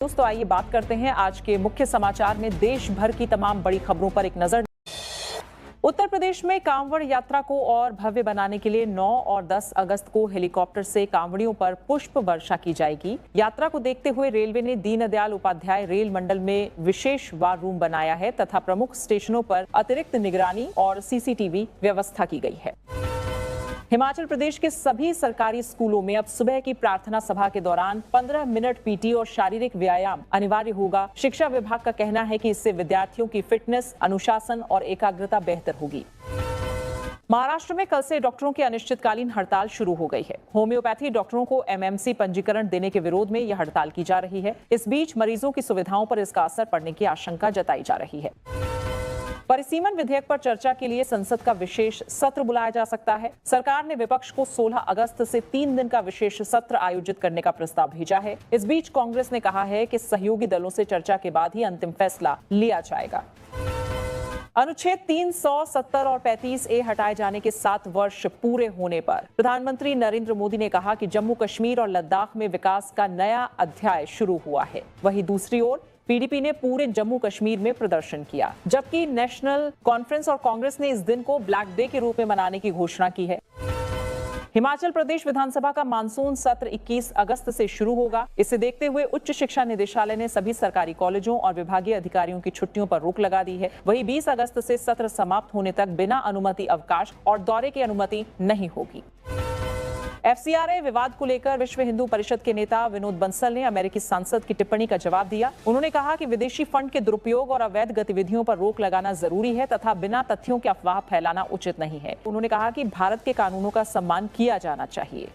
दोस्तों आइए बात करते हैं आज के मुख्य समाचार में देश भर की तमाम बड़ी खबरों पर एक नजर। उत्तर प्रदेश में कांवड़ यात्रा को और भव्य बनाने के लिए 9 और 10 अगस्त को हेलीकॉप्टर से कांवड़ियों पर पुष्प वर्षा की जाएगी। यात्रा को देखते हुए रेलवे ने दीनदयाल उपाध्याय रेल मंडल में विशेष वार रूम बनाया है तथा प्रमुख स्टेशनों पर अतिरिक्त निगरानी और सीसीटीवी व्यवस्था की गई है। हिमाचल प्रदेश के सभी सरकारी स्कूलों में अब सुबह की प्रार्थना सभा के दौरान 15 मिनट पीटी और शारीरिक व्यायाम अनिवार्य होगा। शिक्षा विभाग का कहना है कि इससे विद्यार्थियों की फिटनेस, अनुशासन और एकाग्रता बेहतर होगी। महाराष्ट्र में कल से डॉक्टरों की अनिश्चितकालीन हड़ताल शुरू हो गई है। होम्योपैथी डॉक्टरों को एमएमसी पंजीकरण देने के विरोध में यह हड़ताल की जा रही है। इस बीच मरीजों की सुविधाओं पर इसका असर पड़ने की आशंका जताई जा रही है। परिसीमन विधेयक पर चर्चा के लिए संसद का विशेष सत्र बुलाया जा सकता है। सरकार ने विपक्ष को 16 अगस्त से 3 दिन का विशेष सत्र आयोजित करने का प्रस्ताव भेजा है। इस बीच कांग्रेस ने कहा है कि सहयोगी दलों से चर्चा के बाद ही अंतिम फैसला लिया जाएगा। अनुच्छेद 370 और 35A हटाए जाने के 7 वर्ष पूरे होने पर प्रधानमंत्री नरेंद्र मोदी ने कहा कि जम्मू कश्मीर और लद्दाख में विकास का नया अध्याय शुरू हुआ है। वहीं दूसरी ओर पीडीपी ने पूरे जम्मू कश्मीर में प्रदर्शन किया, जबकि नेशनल कॉन्फ्रेंस और कांग्रेस ने इस दिन को ब्लैक डे के रूप में मनाने की घोषणा की है। हिमाचल प्रदेश विधानसभा का मानसून सत्र 21 अगस्त से शुरू होगा। इसे देखते हुए उच्च शिक्षा निदेशालय ने सभी सरकारी कॉलेजों और विभागीय अधिकारियों की छुट्टियों पर रोक लगा दी है। वहीं 20 अगस्त से सत्र समाप्त होने तक बिना अनुमति अवकाश और दौरे की अनुमति नहीं होगी। एफसीआरए विवाद को लेकर विश्व हिंदू परिषद के नेता विनोद बंसल ने अमेरिकी सांसद की टिप्पणी का जवाब दिया। उन्होंने कहा कि विदेशी फंड के दुरुपयोग और अवैध गतिविधियों पर रोक लगाना जरूरी है तथा बिना तथ्यों के अफवाह फैलाना उचित नहीं है। उन्होंने कहा कि भारत के कानूनों का सम्मान किया जाना चाहिए।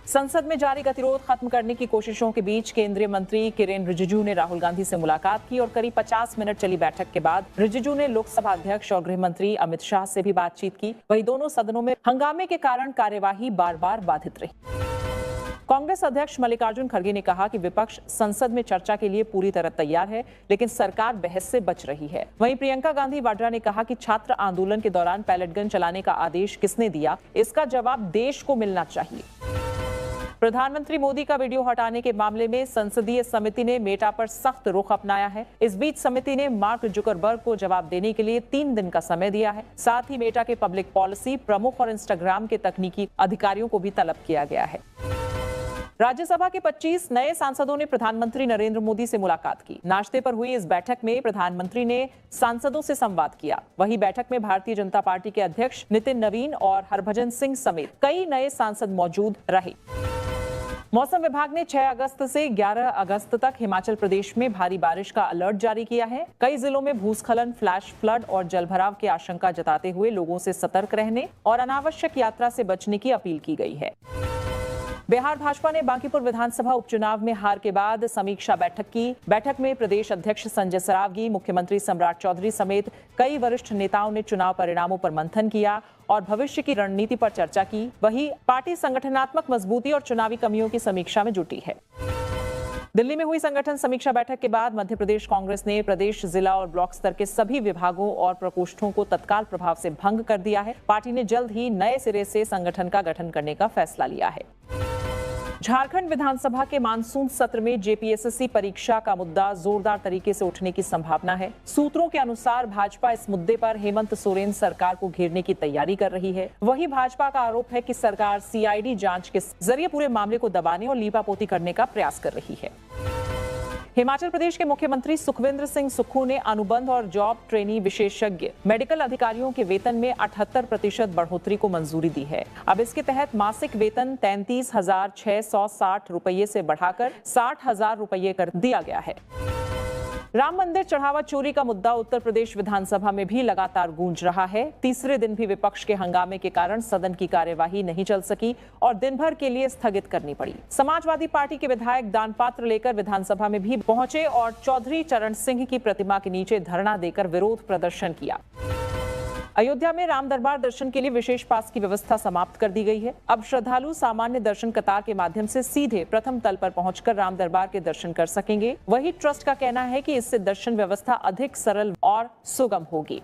संसद में जारी गतिरोध खत्म करने की कोशिशों के बीच केंद्रीय मंत्री किरेन रिजिजू ने राहुल गांधी से मुलाकात की और करीब 50 मिनट चली बैठक के बाद रिजिजू ने लोकसभा अध्यक्ष और गृह मंत्री अमित शाह से भी बातचीत की। वहीं दोनों सदनों में हंगामे के कारण कार्यवाही बार बार बाधित रही। कांग्रेस अध्यक्ष मल्लिकार्जुन खड़गे ने कहा कि विपक्ष संसद में चर्चा के लिए पूरी तरह तैयार है, लेकिन सरकार बहस से बच रही है। वहीं प्रियंका गांधी वाड्रा ने कहा कि छात्र आंदोलन के दौरान पैलेट गन चलाने का आदेश किसने दिया, इसका जवाब देश को मिलना चाहिए। प्रधानमंत्री मोदी का वीडियो हटाने के मामले में संसदीय समिति ने मेटा पर सख्त रुख अपनाया है। इस बीच समिति ने मार्क जुकरबर्ग को जवाब देने के लिए 3 दिन का समय दिया है। साथ ही मेटा के पब्लिक पॉलिसी प्रमुख और इंस्टाग्राम के तकनीकी अधिकारियों को भी तलब किया गया है। राज्यसभा के 25 नए सांसदों ने प्रधानमंत्री नरेंद्र मोदी से मुलाकात की। नाश्ते पर हुई इस बैठक में प्रधानमंत्री ने सांसदों से संवाद किया। वहीं बैठक में भारतीय जनता पार्टी के अध्यक्ष नितिन नवीन और हरभजन सिंह समेत कई नए सांसद मौजूद रहे। मौसम विभाग ने 6 अगस्त से 11 अगस्त तक हिमाचल प्रदेश में भारी बारिश का अलर्ट जारी किया है। कई जिलों में भूस्खलन, फ्लैश फ्लड और जलभराव की आशंका जताते हुए लोगों से सतर्क रहने और अनावश्यक यात्रा से बचने की अपील की गई है। बिहार भाजपा ने बांकीपुर विधानसभा उपचुनाव में हार के बाद समीक्षा बैठक की। बैठक में प्रदेश अध्यक्ष संजय सरावगी, मुख्यमंत्री सम्राट चौधरी समेत कई वरिष्ठ नेताओं ने चुनाव परिणामों पर मंथन किया और भविष्य की रणनीति पर चर्चा की। वहीं पार्टी संगठनात्मक मजबूती और चुनावी कमियों की समीक्षा में जुटी है। दिल्ली में हुई संगठन समीक्षा बैठक के बाद मध्य प्रदेश कांग्रेस ने प्रदेश, जिला और ब्लॉक स्तर के सभी विभागों और प्रकोष्ठों को तत्काल प्रभाव से भंग कर दिया है। पार्टी ने जल्द ही नए सिरे से संगठन का गठन करने का फैसला लिया है। झारखंड विधानसभा के मानसून सत्र में जेपीएसएससी परीक्षा का मुद्दा जोरदार तरीके से उठने की संभावना है। सूत्रों के अनुसार भाजपा इस मुद्दे पर हेमंत सोरेन सरकार को घेरने की तैयारी कर रही है। वहीं भाजपा का आरोप है कि सरकार सीआईडी जांच के जरिए पूरे मामले को दबाने और लीपापोती करने का प्रयास कर रही है। हिमाचल प्रदेश के मुख्यमंत्री सुखविंदर सिंह सुक्खू ने अनुबंध और जॉब ट्रेनी विशेषज्ञ मेडिकल अधिकारियों के वेतन में 78% बढ़ोतरी को मंजूरी दी है। अब इसके तहत मासिक वेतन 33,660 रुपये से बढ़ाकर 60,000 रुपये कर दिया गया है। राम मंदिर चढ़ावा चोरी का मुद्दा उत्तर प्रदेश विधानसभा में भी लगातार गूंज रहा है। तीसरे दिन भी विपक्ष के हंगामे के कारण सदन की कार्यवाही नहीं चल सकी और दिन भर के लिए स्थगित करनी पड़ी। समाजवादी पार्टी के विधायक दान पात्र लेकर विधानसभा में भी पहुंचे और चौधरी चरण सिंह की प्रतिमा के नीचे धरना देकर विरोध प्रदर्शन किया। अयोध्या में राम दरबार दर्शन के लिए विशेष पास की व्यवस्था समाप्त कर दी गई है। अब श्रद्धालु सामान्य दर्शन कतार के माध्यम से सीधे प्रथम तल पर पहुंचकर राम दरबार के दर्शन कर सकेंगे। वही ट्रस्ट का कहना है कि इससे दर्शन व्यवस्था अधिक सरल और सुगम होगी।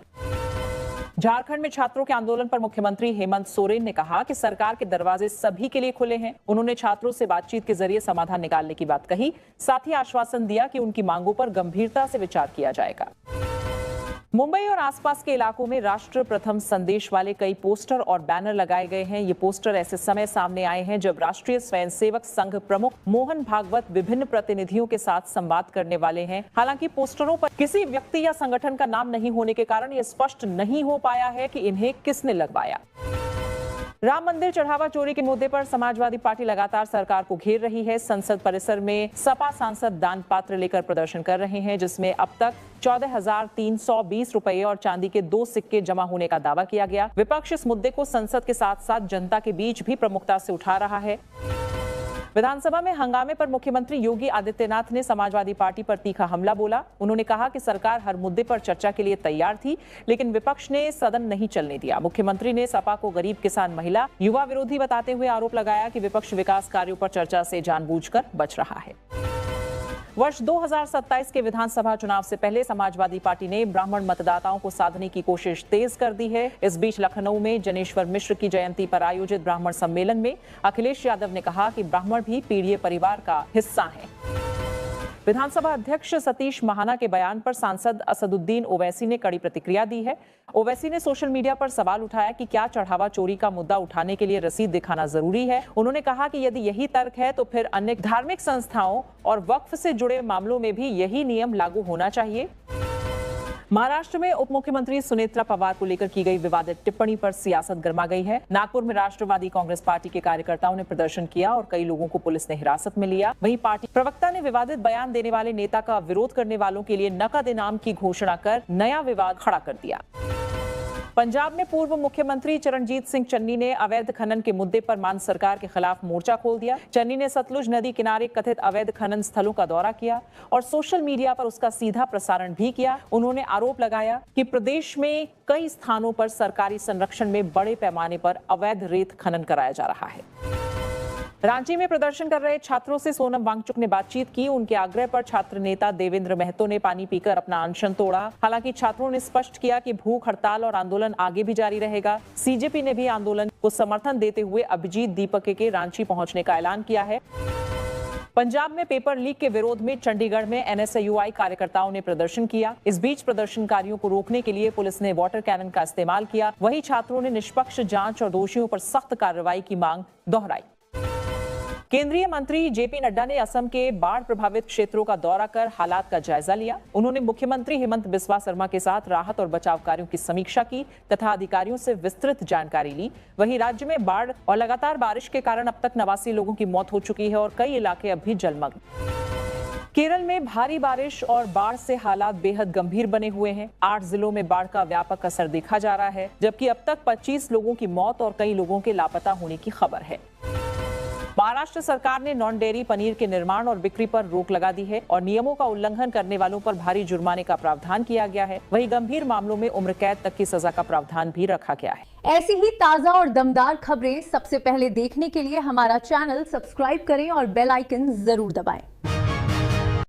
झारखंड में छात्रों के आंदोलन पर मुख्यमंत्री हेमंत सोरेन ने कहा कि सरकार के दरवाजे सभी के लिए खुले हैं। उन्होंने छात्रों से बातचीत के जरिए समाधान निकालने की बात कही, साथ ही आश्वासन दिया कि उनकी मांगों पर गंभीरता से विचार किया जाएगा। मुंबई और आसपास के इलाकों में राष्ट्र प्रथम संदेश वाले कई पोस्टर और बैनर लगाए गए हैं। ये पोस्टर ऐसे समय सामने आए हैं जब राष्ट्रीय स्वयंसेवक संघ प्रमुख मोहन भागवत विभिन्न प्रतिनिधियों के साथ संवाद करने वाले हैं। हालांकि पोस्टरों पर किसी व्यक्ति या संगठन का नाम नहीं होने के कारण यह स्पष्ट नहीं हो पाया है कि इन्हें किसने लगवाया। राम मंदिर चढ़ावा चोरी के मुद्दे पर समाजवादी पार्टी लगातार सरकार को घेर रही है। संसद परिसर में सपा सांसद दान पात्र लेकर प्रदर्शन कर रहे हैं, जिसमें अब तक 14,320 रुपए और चांदी के 2 सिक्के जमा होने का दावा किया गया। विपक्ष इस मुद्दे को संसद के साथ साथ जनता के बीच भी प्रमुखता से उठा रहा है। विधानसभा में हंगामे पर मुख्यमंत्री योगी आदित्यनाथ ने समाजवादी पार्टी पर तीखा हमला बोला। उन्होंने कहा कि सरकार हर मुद्दे पर चर्चा के लिए तैयार थी, लेकिन विपक्ष ने सदन नहीं चलने दिया। मुख्यमंत्री ने सपा को गरीब, किसान, महिला, युवा विरोधी बताते हुए आरोप लगाया कि विपक्ष विकास कार्यों पर चर्चा से जानबूझकर बच रहा है। वर्ष 2027 के विधानसभा चुनाव से पहले समाजवादी पार्टी ने ब्राह्मण मतदाताओं को साधने की कोशिश तेज कर दी है। इस बीच लखनऊ में जनेश्वर मिश्र की जयंती पर आयोजित ब्राह्मण सम्मेलन में अखिलेश यादव ने कहा कि ब्राह्मण भी पीढ़िए परिवार का हिस्सा हैं। विधानसभा अध्यक्ष सतीश महाना के बयान पर सांसद असदुद्दीन ओवैसी ने कड़ी प्रतिक्रिया दी है। ओवैसी ने सोशल मीडिया पर सवाल उठाया कि क्या चढ़ावा चोरी का मुद्दा उठाने के लिए रसीद दिखाना जरूरी है। उन्होंने कहा कि यदि यही तर्क है तो फिर अन्य धार्मिक संस्थाओं और वक्फ से जुड़े मामलों में भी यही नियम लागू होना चाहिए। महाराष्ट्र में उप मुख्यमंत्री सुनेत्रा पवार को लेकर की गई विवादित टिप्पणी पर सियासत गर्मा गई है। नागपुर में राष्ट्रवादी कांग्रेस पार्टी के कार्यकर्ताओं ने प्रदर्शन किया और कई लोगों को पुलिस ने हिरासत में लिया। वहीं पार्टी प्रवक्ता ने विवादित बयान देने वाले नेता का विरोध करने वालों के लिए नकद इनाम की घोषणा कर नया विवाद खड़ा कर दिया। पंजाब में पूर्व मुख्यमंत्री चरणजीत सिंह चन्नी ने अवैध खनन के मुद्दे पर मान सरकार के खिलाफ मोर्चा खोल दिया। चन्नी ने सतलुज नदी किनारे कथित अवैध खनन स्थलों का दौरा किया और सोशल मीडिया पर उसका सीधा प्रसारण भी किया। उन्होंने आरोप लगाया कि प्रदेश में कई स्थानों पर सरकारी संरक्षण में बड़े पैमाने पर अवैध रेत खनन कराया जा रहा है। रांची में प्रदर्शन कर रहे छात्रों से सोनम वांगचुक ने बातचीत की। उनके आग्रह पर छात्र नेता देवेंद्र महतो ने पानी पीकर अपना अनशन तोड़ा। हालांकि छात्रों ने स्पष्ट किया कि भूख हड़ताल और आंदोलन आगे भी जारी रहेगा। सीजेपी ने भी आंदोलन को समर्थन देते हुए अभिजीत दीपक के रांची पहुंचने का ऐलान किया है। पंजाब में पेपर लीक के विरोध में चंडीगढ़ में एनएसयूआई कार्यकर्ताओं ने प्रदर्शन किया। इस बीच प्रदर्शनकारियों को रोकने के लिए पुलिस ने वाटर कैनन का इस्तेमाल किया। वहीं छात्रों ने निष्पक्ष जांच और दोषियों पर सख्त कार्रवाई की मांग दोहराई। केंद्रीय मंत्री जेपी नड्डा ने असम के बाढ़ प्रभावित क्षेत्रों का दौरा कर हालात का जायजा लिया। उन्होंने मुख्यमंत्री हेमंत बिस्वा शर्मा के साथ राहत और बचाव कार्यों की समीक्षा की तथा अधिकारियों से विस्तृत जानकारी ली। वहीं राज्य में बाढ़ और लगातार बारिश के कारण अब तक 89 लोगों की मौत हो चुकी है और कई इलाके अब भी जलमग्न। केरल में भारी बारिश और बाढ़ से हालात बेहद गंभीर बने हुए हैं। 8 जिलों में बाढ़ का व्यापक असर देखा जा रहा है, जबकि अब तक 25 लोगों की मौत और कई लोगों के लापता होने की खबर है। महाराष्ट्र सरकार ने नॉन डेयरी पनीर के निर्माण और बिक्री पर रोक लगा दी है और नियमों का उल्लंघन करने वालों पर भारी जुर्माने का प्रावधान किया गया है। वहीं गंभीर मामलों में उम्र कैद तक की सजा का प्रावधान भी रखा गया है। ऐसी ही ताजा और दमदार खबरें सबसे पहले देखने के लिए हमारा चैनल सब्सक्राइब करें और बेल आइकन जरूर दबाएं।